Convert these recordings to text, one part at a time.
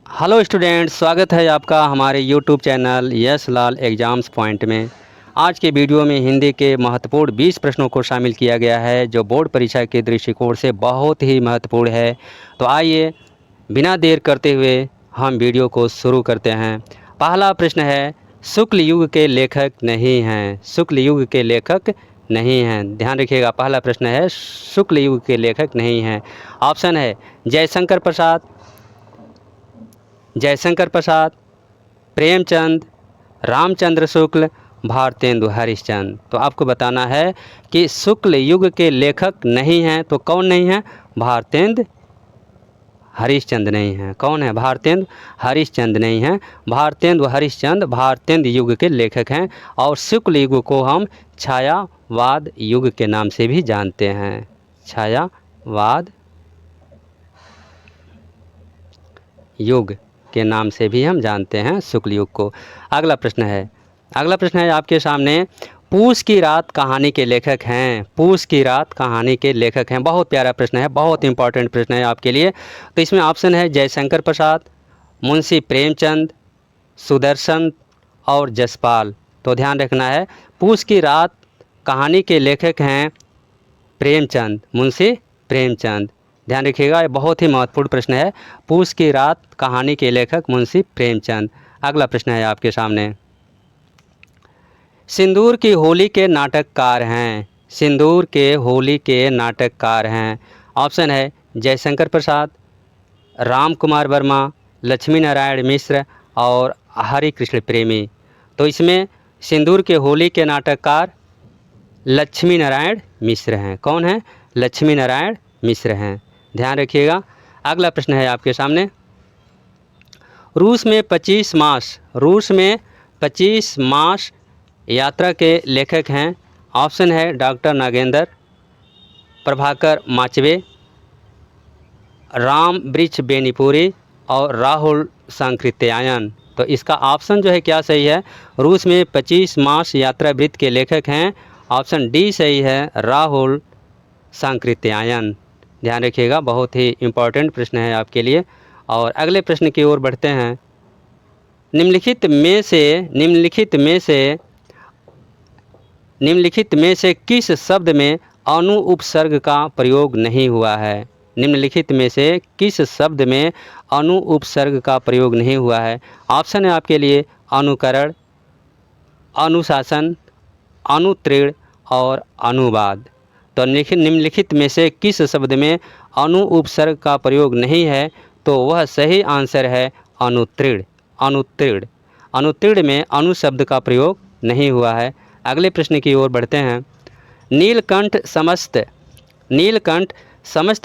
Hello students, स्वागत है आपका हमारे यूट्यूब चैनल यश लाल एग्ज़ाम्स पॉइंट में। आज के वीडियो में हिंदी के महत्वपूर्ण 20 प्रश्नों को शामिल किया गया है जो बोर्ड परीक्षा के दृष्टिकोण से बहुत ही महत्वपूर्ण है। तो आइए बिना देर करते हुए हम वीडियो को शुरू करते हैं। पहला प्रश्न है, शुक्ल युग के लेखक नहीं हैं। शुक्ल युग के लेखक नहीं हैं, ध्यान रखिएगा। पहला प्रश्न है, शुक्ल युग के लेखक नहीं हैं। ऑप्शन है जयशंकर प्रसाद, जयशंकर प्रसाद, प्रेमचंद, रामचंद्र शुक्ल, भारतेंदु हरिश्चंद्र। तो आपको बताना है कि शुक्ल युग के लेखक नहीं हैं, तो कौन नहीं है? भारतेंदु हरिश्चंद्र नहीं हैं। कौन है? भारतेंदु हरिश्चंद्र नहीं हैं। भारतेंदु हरिश्चंद्र भारतेंदु युग के लेखक हैं और शुक्ल युग को हम छायावाद युग के नाम से भी जानते हैं। छायावाद युग के नाम से भी हम जानते हैं शुक्ल युग को। अगला प्रश्न है आपके सामने, पूस की रात कहानी के लेखक हैं। पूस की रात कहानी के लेखक हैं। बहुत प्यारा प्रश्न है, बहुत इंपॉर्टेंट प्रश्न है आपके लिए। तो इसमें ऑप्शन है जयशंकर प्रसाद, मुंशी प्रेमचंद, सुदर्शन और जसपाल। तो ध्यान रखना है, पूस की रात कहानी के लेखक हैं प्रेमचंद, मुंशी प्रेमचंद। ध्यान रखिएगा, ये बहुत ही महत्वपूर्ण प्रश्न है। पूस की रात कहानी के लेखक मुंशी प्रेमचंद। अगला प्रश्न है आपके सामने, सिंदूर की होली के नाटककार हैं। सिंदूर के होली के नाटककार हैं। ऑप्शन है जयशंकर प्रसाद, राम कुमार वर्मा, लक्ष्मी नारायण मिश्र और हरि कृष्ण प्रेमी। तो इसमें सिंदूर के होली के नाटककार लक्ष्मी नारायण मिश्र हैं। कौन है? लक्ष्मी नारायण मिश्र हैं। ध्यान रखिएगा। अगला प्रश्न है आपके सामने, रूस में 25 मास यात्रा के लेखक हैं। ऑप्शन है डॉक्टर नागेंद्र, प्रभाकर माचवे, राम वृक्ष बेनीपुरी और राहुल सांकृत्यायन। तो इसका ऑप्शन जो है क्या सही है? रूस में 25 मास यात्रा वृत्त के लेखक हैं। ऑप्शन डी सही है, राहुल सांकृत्यायन। ध्यान रखिएगा, बहुत ही इम्पोर्टेंट प्रश्न है आपके लिए। और अगले प्रश्न की ओर बढ़ते हैं, निम्नलिखित में से किस शब्द में अनु उपसर्ग का प्रयोग नहीं हुआ है? निम्नलिखित में से किस शब्द में अनु उपसर्ग का प्रयोग नहीं हुआ है? ऑप्शन है आपके लिए अनुकरण, अनुशासन, अनुत्तीर्ण और अनुवाद। तो निम्नलिखित में से किस शब्द में अनु उपसर्ग का प्रयोग नहीं है? तो वह सही आंसर है अनुत्तीर्ण। अनुत्तीर्ण अनुत्तीर्ण में अनु शब्द का प्रयोग नहीं हुआ है। अगले प्रश्न की ओर बढ़ते हैं, नीलकंठ समस्त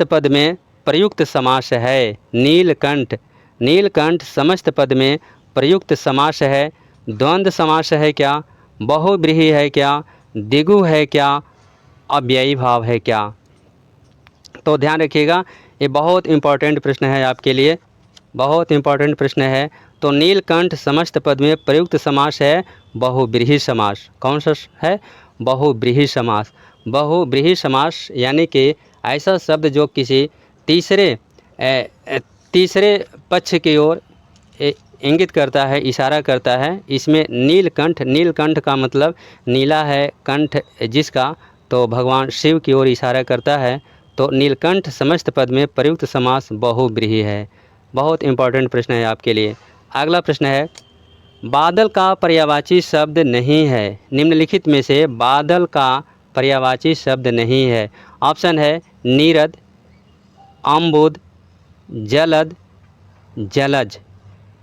पद में प्रयुक्त समास है। नीलकंठ समस्त पद में प्रयुक्त समास है। द्वंद्व समास है क्या? बहुव्रीहि है क्या? द्विगु है क्या? अव्ययी भाव है क्या? तो ध्यान रखिएगा, ये बहुत इंपॉर्टेंट प्रश्न है आपके लिए, बहुत इंपॉर्टेंट प्रश्न है। तो नीलकंठ समस्त पद में प्रयुक्त समास है बहुव्रीहि समास। कौन सा है? बहुव्रीहि समास। बहुव्रीहि समास यानी कि ऐसा शब्द जो किसी तीसरे पक्ष की ओर इंगित करता है, इशारा करता है। इसमें नीलकंठ का मतलब नीला है, कंठ जिसका, तो भगवान शिव की ओर इशारा करता है। तो नीलकंठ समस्त पद में प्रयुक्त समास बहुव्रीहि है। बहुत इंपॉर्टेंट प्रश्न है आपके लिए। अगला प्रश्न है, बादल का पर्यायवाची शब्द नहीं है। निम्नलिखित में से बादल का पर्यायवाची शब्द नहीं है। ऑप्शन है नीरद, अम्बुद, जलद, जलज।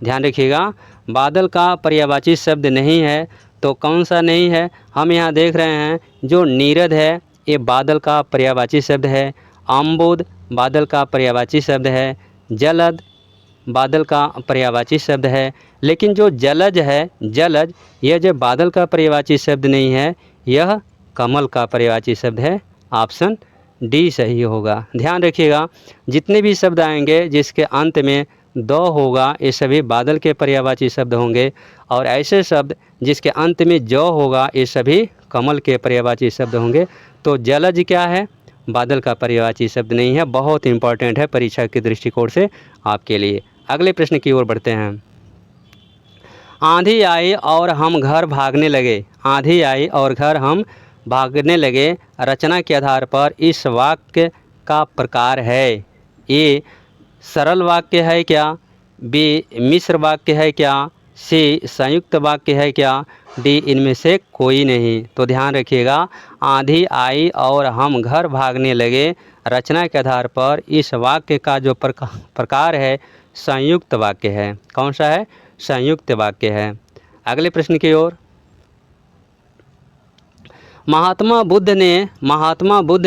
ध्यान रखिएगा, बादल का पर्यायवाची शब्द नहीं है, तो कौन सा नहीं है? हम यहाँ देख रहे हैं जो नीरद है ये बादल का पर्यायवाची शब्द है, अम्बुद बादल का पर्यायवाची शब्द है, जलद बादल का पर्यायवाची शब्द है। लेकिन जो जलज है, जलज यह जो बादल का पर्यायवाची शब्द नहीं है, यह कमल का पर्यायवाची शब्द है। ऑप्शन डी सही होगा। ध्यान रखिएगा, जितने भी शब्द आएंगे जिसके अंत में दो होगा ये सभी बादल के पर्यायवाची शब्द होंगे, और ऐसे शब्द जिसके अंत में जो होगा ये सभी कमल के पर्यायवाची शब्द होंगे। तो जलज क्या है? बादल का पर्यायवाची शब्द नहीं है। बहुत इंपॉर्टेंट है परीक्षा के दृष्टिकोण से आपके लिए। अगले प्रश्न की ओर बढ़ते हैं। आंधी आई और हम घर भागने लगे। आंधी आई और घर हम भागने लगे रचना के आधार पर इस वाक्य का प्रकार है। ए सरल वाक्य है क्या, बी मिश्र वाक्य है क्या, सी संयुक्त वाक्य है क्या, डी इनमें से कोई नहीं। तो ध्यान रखिएगा, आंधी आई और हम घर भागने लगे रचना के आधार पर इस वाक्य का जो प्रकार है संयुक्त वाक्य है। कौन सा है? संयुक्त वाक्य है। अगले प्रश्न की ओर। महात्मा बुद्ध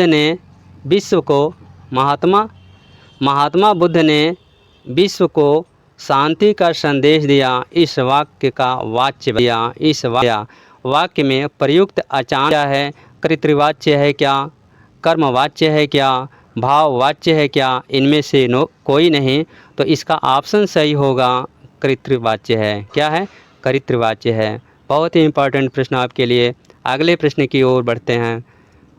ने विश्व को महात्मा बुद्ध ने विश्व को शांति का संदेश दिया। इस वाक्य का वाच्य दिया। इस वाक्य में प्रयुक्त अचान क्या है? कर्तृवाच्य है क्या, कर्मवाच्य है क्या, भाववाच्य है क्या, इनमें से कोई नहीं। तो इसका ऑप्शन सही होगा कर्तृवाच्य है। क्या है? कर्तृवाच्य है। बहुत ही इंपॉर्टेंट प्रश्न आपके लिए। अगले प्रश्न की ओर बढ़ते हैं।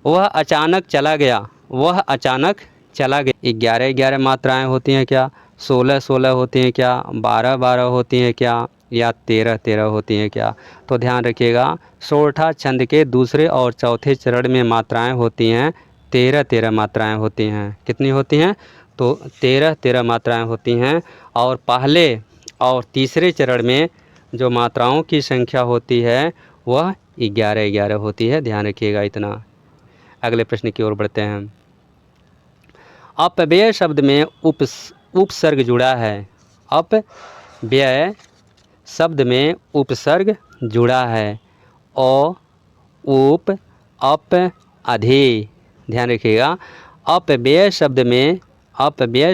वह अचानक चला गया। वह अचानक चला गया। 11 मात्राएं होती हैं क्या, 16 होती हैं क्या, 12 होती हैं क्या, या 13 होती हैं क्या? तो ध्यान रखिएगा, सोरठा छंद के दूसरे और चौथे चरण में मात्राएं होती हैं 13 मात्राएं होती हैं। कितनी होती हैं? तो 13 मात्राएं होती हैं। और पहले और तीसरे चरण में जो मात्राओं की संख्या होती है वह 11 होती है। ध्यान रखिएगा इतना। अगले प्रश्न की ओर बढ़ते हैं। अपव्यय शब्द में उपसर्ग जुड़ा है। अपव्यय शब्द में उपसर्ग जुड़ा है। ओ, उप, अप, अधि। ध्यान रखिएगा, अपव्यय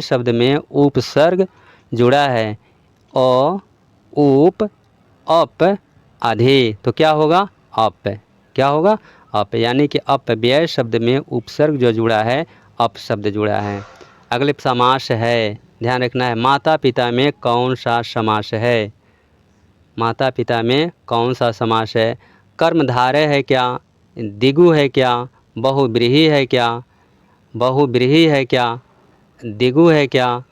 शब्द में उपसर्ग जुड़ा है। ओ, उप, अप, अधि। तो क्या होगा? अप। क्या होगा? अप। यानी कि अपव्यय शब्द में उपसर्ग जो जुड़ा है, अप शब्द जुड़ा है। अगले समास है, ध्यान रखना है। माता पिता में कौन सा समास है? माता पिता में कौन सा समास है? कर्मधारय है क्या, दिगु है क्या, बहुव्रीहि है क्या, दिगु है क्या,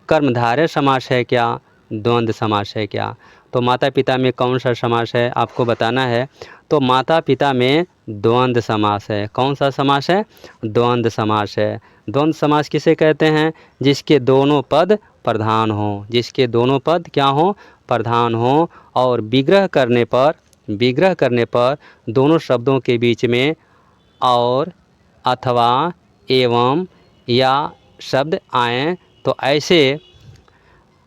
कर्मधारय समास है क्या, द्वंद्व समास है क्या? तो माता पिता में कौन सा समास है आपको बताना है। तो माता पिता में द्वंद्व समास है। कौन सा समास है? द्वंद्व समास है। द्वंद्व समास किसे कहते हैं? जिसके दोनों पद प्रधान हो। जिसके दोनों पद क्या हो? प्रधान हो। और विग्रह करने पर दोनों शब्दों के बीच में और, अथवा, एवं या शब्द आएँ तो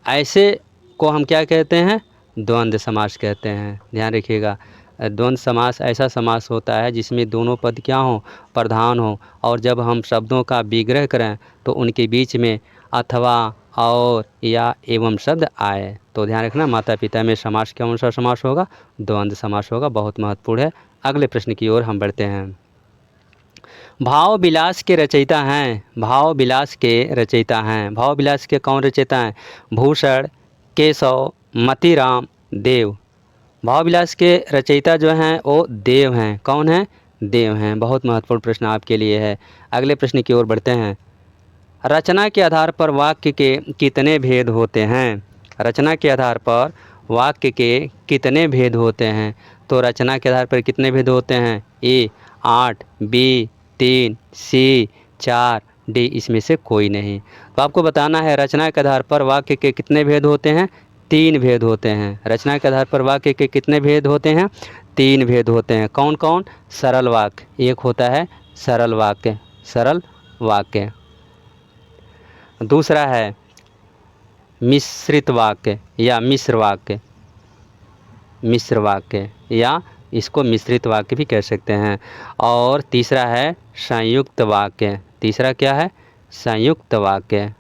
ऐसे को हम क्या कहते हैं? द्वंद्व समास कहते हैं। ध्यान रखिएगा, द्वंद्व समास ऐसा समास होता है जिसमें दोनों पद क्या हो? प्रधान हो। और जब हम शब्दों का विग्रह करें तो उनके बीच में अथवा, और, या एवं शब्द आए। तो ध्यान रखना, माता पिता में समास कौन सा समास होगा? द्वंद्व समास होगा। बहुत महत्वपूर्ण है। अगले प्रश्न की ओर हम बढ़ते हैं। भाव विलास के रचयिता हैं। भाव विलास के कौन रचयिता हैं? भूषण, केशव, मतीराम, देव। भाव विलास के रचयिता जो हैं वो देव हैं। कौन हैं? देव हैं। बहुत महत्वपूर्ण प्रश्न आपके लिए है। अगले प्रश्न की ओर बढ़ते हैं। रचना के आधार पर वाक्य के कितने भेद होते हैं? रचना के आधार पर वाक्य के कितने भेद होते हैं? तो रचना के आधार पर कितने भेद होते हैं? ए 8, बी 3, सी 4, डी इसमें से कोई नहीं। तो आपको बताना है रचना के आधार पर वाक्य के कितने भेद होते हैं? 3 भेद होते हैं। रचना के आधार पर वाक्य के कितने भेद होते हैं? 3 भेद होते हैं। कौन कौन? सरल वाक्य एक होता है, सरल वाक्य। दूसरा है मिश्रित वाक्य या मिश्र वाक्य, या इसको मिश्रित वाक्य भी कह सकते हैं। और तीसरा है संयुक्त वाक्य। तीसरा क्या है? संयुक्त वाक्य।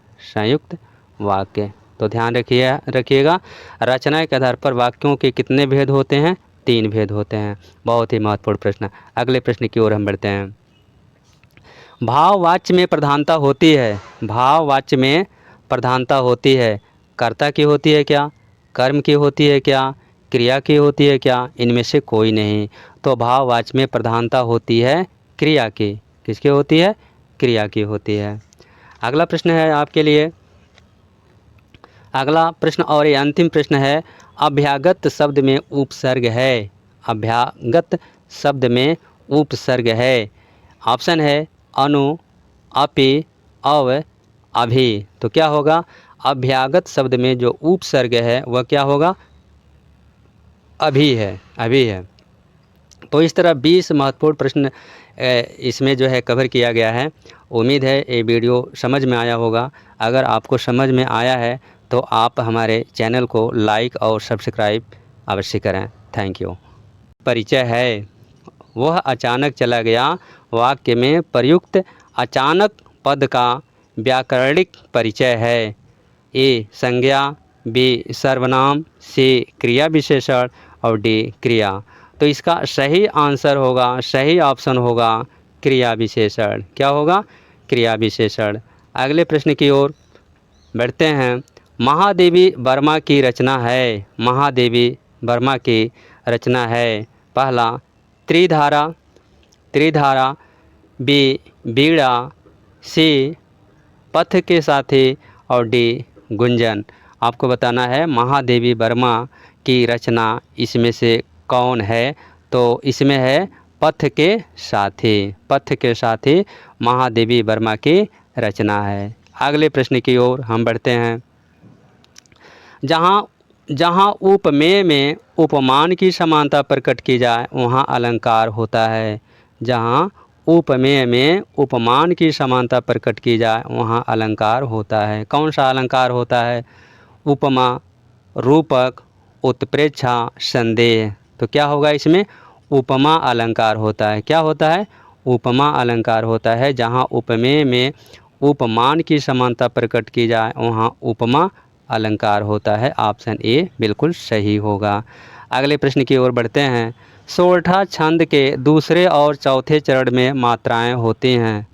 तो ध्यान रखिएगा, रचना के आधार पर वाक्यों के कितने भेद होते हैं? 3 भेद होते हैं। बहुत ही महत्वपूर्ण प्रश्न। अगले प्रश्न की ओर हम बढ़ते हैं। भाववाच्य में प्रधानता होती है। कर्ता की होती है क्या, कर्म की होती है क्या, क्रिया की होती है क्या? इनमें से कोई नहीं। तो भाववाच्य में प्रधानता होती है क्रिया की। किसकी होती है? क्रिया की होती है। अगला प्रश्न है आपके लिए। अगला प्रश्न और ये अंतिम प्रश्न है, अभ्यागत शब्द में उपसर्ग है। अभ्यागत शब्द में उपसर्ग है। ऑप्शन है अनु, अपि, अव, अभि। तो क्या होगा? अभ्यागत शब्द में जो उपसर्ग है वह क्या होगा? अभी है, अभी है। तो इस तरह 20 महत्वपूर्ण प्रश्न इसमें जो है कवर किया गया है। उम्मीद है ये वीडियो समझ में आया होगा। अगर आपको समझ में आया है तो आप हमारे चैनल को लाइक और सब्सक्राइब अवश्य करें। Thank you. परिचय है, वह अचानक चला गया वाक्य में प्रयुक्त अचानक पद का व्याकरणिक परिचय है। ए संज्ञा, बी सर्वनाम, सी क्रिया विशेषण और डी क्रिया। तो इसका सही आंसर होगा, सही ऑप्शन होगा क्रिया विशेषण। क्या होगा? क्रिया विशेषण। अगले प्रश्न की ओर बढ़ते हैं। महादेवी वर्मा की रचना है। महादेवी वर्मा की रचना है। पहला त्रिधारा, त्रिधारा, बी बीड़ा, सी पथ के साथी और डी गुंजन। आपको बताना है महादेवी वर्मा की रचना इसमें से कौन है? तो इसमें है पथ के साथी। पथ के साथी महादेवी वर्मा की रचना है। अगले प्रश्न की ओर हम बढ़ते हैं। जहाँ जहाँ उपमेय में उपमान की समानता प्रकट की जाए वहाँ अलंकार होता है। जहाँ उपमेय में उपमान की समानता प्रकट की जाए वहाँ अलंकार होता है। कौन सा अलंकार होता है? उपमा, रूपक, उत्प्रेक्षा, संदेह। तो क्या होगा इसमें? उपमा अलंकार होता है। क्या होता है? उपमा अलंकार होता है। जहाँ उपमेय में उपमान की समानता प्रकट की जाए वहाँ उपमा अलंकार होता है। ऑप्शन ए बिल्कुल सही होगा। अगले प्रश्न की ओर बढ़ते हैं। सोरठा छंद के दूसरे और चौथे चरण में मात्राएं होती हैं।